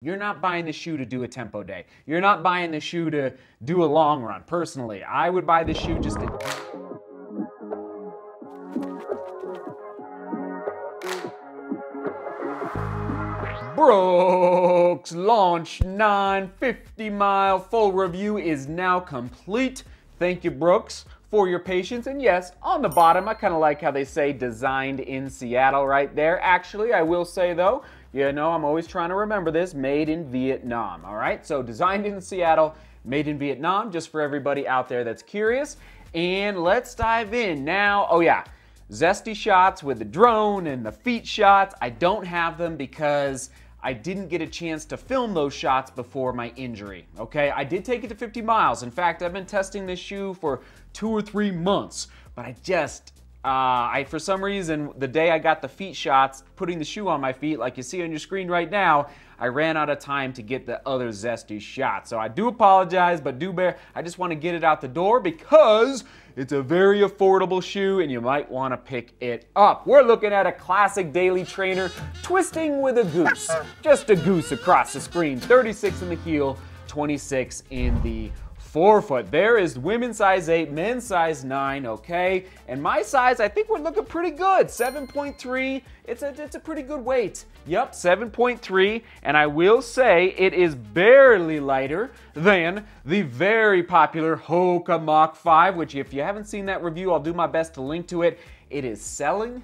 You're not buying the shoe to do a tempo day. You're not buying the shoe to do a long run. Personally, I would buy the shoe just to... Brooks Launch 9 50-mile full review is now complete. Thank you, Brooks, for your patience. And yes, on the bottom, I kind of like how they say designed in Seattle right there. Actually, I will say though, you know, I'm always trying to remember this, made in Vietnam, all right? So designed in Seattle, made in Vietnam, just for everybody out there that's curious. And let's dive in now. Oh yeah, Zesty shots with the drone and the feet shots. I don't have them because I didn't get a chance to film those shots before my injury, okay? I did take it to 50 miles. In fact, I've been testing this shoe for 2 or 3 months, but for some reason, the day I got the feet shots, putting the shoe on my feet, like you see on your screen right now, I ran out of time to get the other Zesty shots. So I do apologize, but I just want to get it out the door because it's a very affordable shoe and you might want to pick it up. We're looking at a classic daily trainer, twisting with a goose. Just a goose across the screen. 36 in the heel, 26 in the forefoot. There is women's size 8, men's size 9, okay? And my size, I think we're looking pretty good. 7.3, it's a pretty good weight. Yep, 7.3, and I will say it is barely lighter than the very popular Hoka Mach 5, which if you haven't seen that review, I'll do my best to link to it. It is selling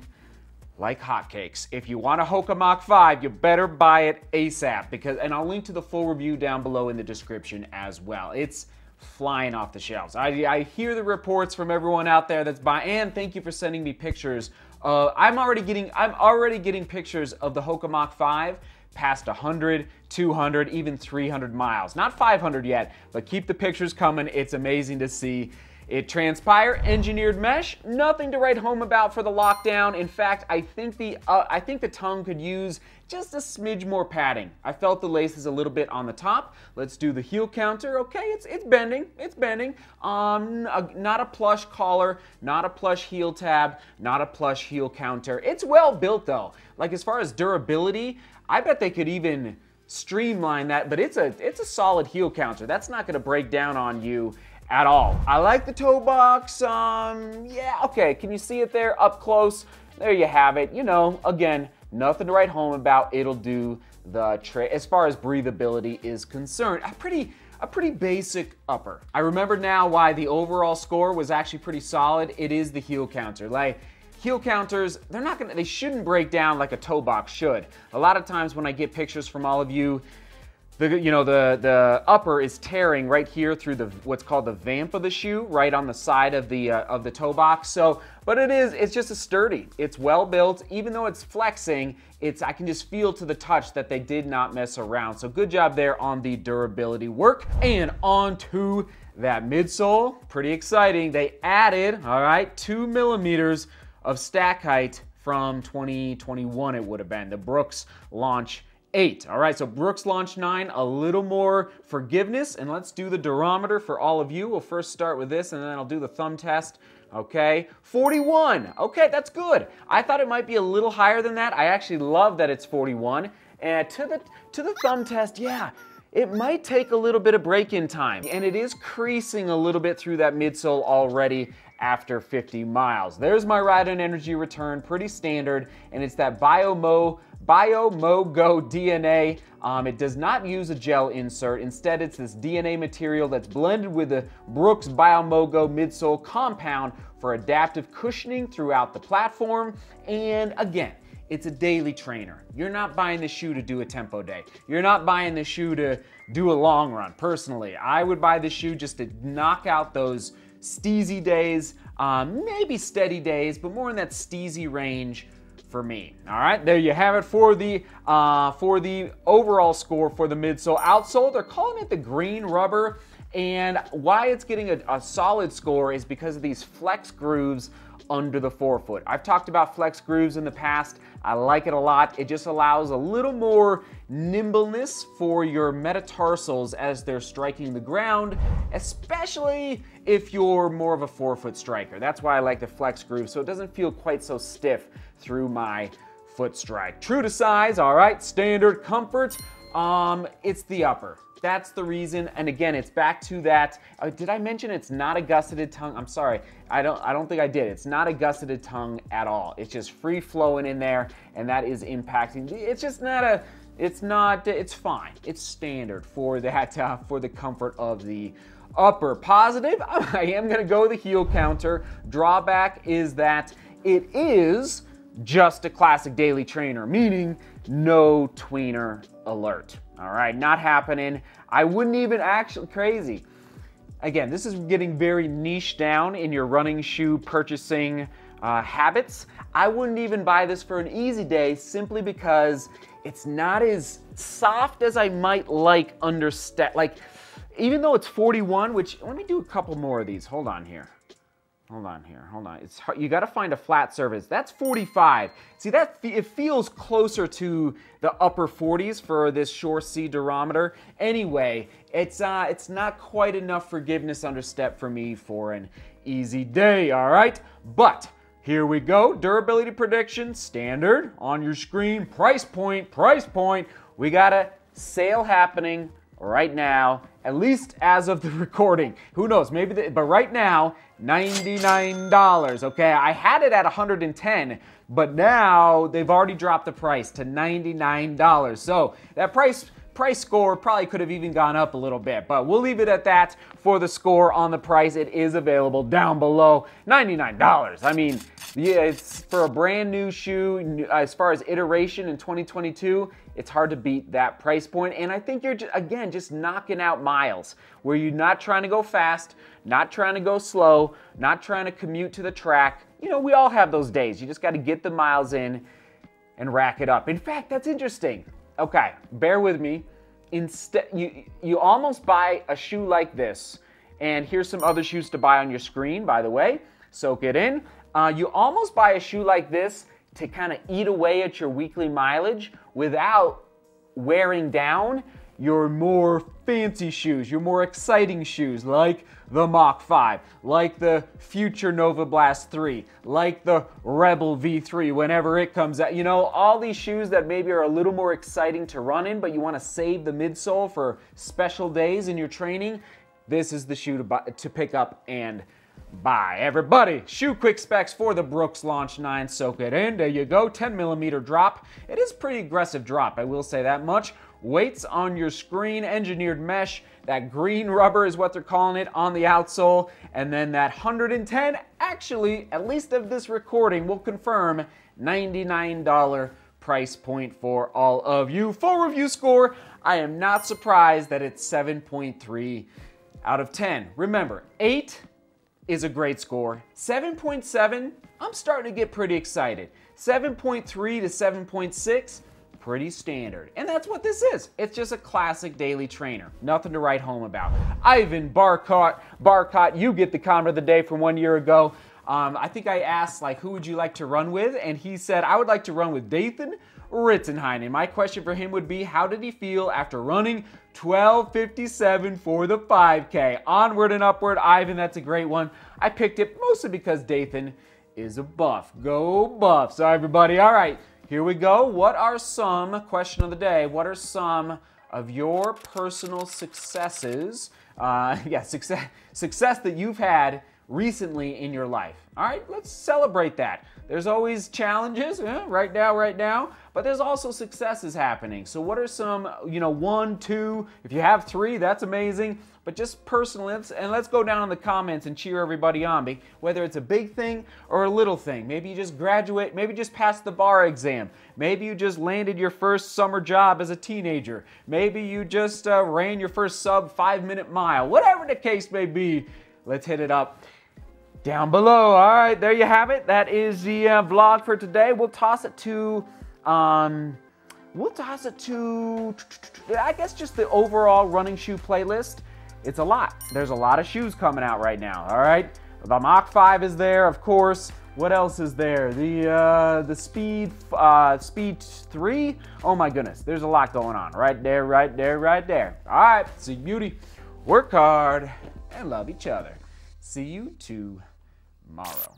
like hotcakes. If you want a Hoka Mach 5, you better buy it ASAP, and I'll link to the full review down below in the description as well. It's flying off the shelves. I hear the reports from everyone out there that's buying, and thank you for sending me pictures. I'm already getting pictures of the Hoka Mach 5 past 100, 200, even 300 miles. Not 500 yet, but keep the pictures coming. It's amazing to see. It Transpire engineered mesh, nothing to write home about for the lockdown. In fact, I think the tongue could use just a smidge more padding. I felt the laces a little bit on the top. Let's do the heel counter. Okay, it's bending. It's bending. Not a plush collar, not a plush heel tab, not a plush heel counter. It's well built though. Like as far as durability, I bet they could even streamline that. But it's a solid heel counter. That's not going to break down on you at all. I like the toe box. Yeah, okay, can you see it there up close? There you have it. You know, again, nothing to write home about. It'll do the trick as far as breathability is concerned. A pretty basic upper. I remember now why the overall score was actually pretty solid. It is the heel counter. Like, heel counters, they shouldn't break down like a toe box should. A lot of times when I get pictures from all of you, the upper is tearing right here through what's called the vamp of the shoe, right on the side of the toe box. So, but it's just a sturdy. It's well built. Even though it's flexing, I can just feel to the touch that they did not mess around. So good job there on the durability work. And on to that midsole. Pretty exciting. They added, all right, 2 millimeters of stack height from 2021. It would have been the Brooks Launch 8. All right, so Brooks Launch 9, a little more forgiveness, and let's do the durometer for all of you. We'll first start with this, and then I'll do the thumb test. Okay, 41. Okay, that's good. I thought it might be a little higher than that. I actually love that it's 41. And to the thumb test, yeah, it might take a little bit of break-in time, and it is creasing a little bit through that midsole already after 50 miles. There's my ride and energy return, pretty standard, and it's that BioMogo DNA. It does not use a gel insert. Instead, it's this DNA material that's blended with the Brooks BioMogo midsole compound for adaptive cushioning throughout the platform. And again, it's a daily trainer. You're not buying the shoe to do a tempo day. You're not buying the shoe to do a long run. Personally, I would buy the shoe just to knock out those steezy days, maybe steady days, but more in that steezy range for me. All right, there you have it for the overall score for the midsole. Outsole, they're calling it the green rubber, and why it's getting a solid score is because of these flex grooves under the forefoot. I've talked about flex grooves in the past. I like it a lot. It just allows a little more nimbleness for your metatarsals as they're striking the ground, especially if you're more of a forefoot striker. That's why I like the flex groove, so it doesn't feel quite so stiff through my foot strike. True to size, all right, standard comfort. It's the upper. That's the reason. And again, it's back to that. Did I mention it's not a gusseted tongue? I'm sorry. I don't think I did. It's not a gusseted tongue at all. It's just free flowing in there, and that is impacting. It's just not a. It's fine. It's standard for that, for the comfort of the upper. Positive, I am going to go with the heel counter. Drawback is that it is just a classic daily trainer, meaning no tweener alert. All right, not happening. I wouldn't even actually, crazy. Again, this is getting very niche down in your running shoe purchasing habits. I wouldn't even buy this for an easy day simply because it's not as soft as I might like like, even though it's 41, which, let me do a couple more of these. Hold on here. Hold on. It's hard. You got to find a flat surface. That's 45. See, it feels closer to the upper 40s for this Shore C durometer. Anyway, it's not quite enough forgiveness under step for me for an easy day, all right? But here we go. Durability prediction, standard on your screen. Price point. We got a sale happening right now, at least as of the recording. Who knows? Maybe, but right now, $99. Okay, I had it at $110, but now they've already dropped the price to $99. So that price score probably could have even gone up a little bit, but we'll leave it at that for the score on the price. It is available down below, $99. I mean, yeah, it's for a brand new shoe. As far as iteration in 2022, it's hard to beat that price point. And I think you're, again, just knocking out miles where you're not trying to go fast, not trying to go slow, not trying to commute to the track. You know, we all have those days. You just got to get the miles in and rack it up. In fact, that's interesting. Okay, bear with me. Instead, you almost buy a shoe like this, and here's some other shoes to buy on your screen, by the way. Soak it in. You almost buy a shoe like this to kind of eat away at your weekly mileage without wearing down your more fancy shoes, your more exciting shoes, like the Mach 5, like the future Nova Blast 3, like the Rebel V3 whenever it comes out. You know, all these shoes that maybe are a little more exciting to run in, but you want to save the midsole for special days in your training. This is the shoe to pick up and buy. Everybody, shoe quick specs for the Brooks Launch 9. Soak it in. There you go. 10mm drop. It is pretty aggressive drop, I will say that much. Weights on your screen, engineered mesh. That green rubber is what they're calling it on the outsole. And then that 110, actually, at least of this recording, will confirm $99 price point for all of you. Full review score, I am not surprised that it's 7.3 out of 10. Remember, 8 is a great score. 7.7, I'm starting to get pretty excited. 7.3 to 7.6, pretty standard. And that's what this is. It's just a classic daily trainer. Nothing to write home about. Ivan Barcott, you get the comment of the day from 1 year ago. I think I asked, like, who would you like to run with? And he said, I would like to run with Dathan Ritzenheinen. My question for him would be, how did he feel after running 12:57 for the 5K? Onward and upward, Ivan, that's a great one. I picked it mostly because Dathan is a buff. Go Buffs, everybody. All right, here we go. What are some, question of the day, what are some of your personal successes, success that you've had recently in your life? All right, let's celebrate that. There's always challenges, right now, but there's also successes happening. So what are some, 1, 2, if you have 3, that's amazing. But just personally, let's go down in the comments and cheer everybody on, whether it's a big thing or a little thing. Maybe you just graduate, maybe just passed the bar exam. Maybe you just landed your first summer job as a teenager. Maybe you just ran your first sub 5-minute mile. Whatever the case may be, let's hit it up down below. All right, there you have it. That is the vlog for today. We'll toss it to, I guess, just the overall running shoe playlist. It's a lot. There's a lot of shoes coming out right now. All right, the Mach 5 is there, of course. What else is there? The Speed 3. Oh my goodness, there's a lot going on. Right there. All right, see beauty, work hard, and love each other. See you tomorrow.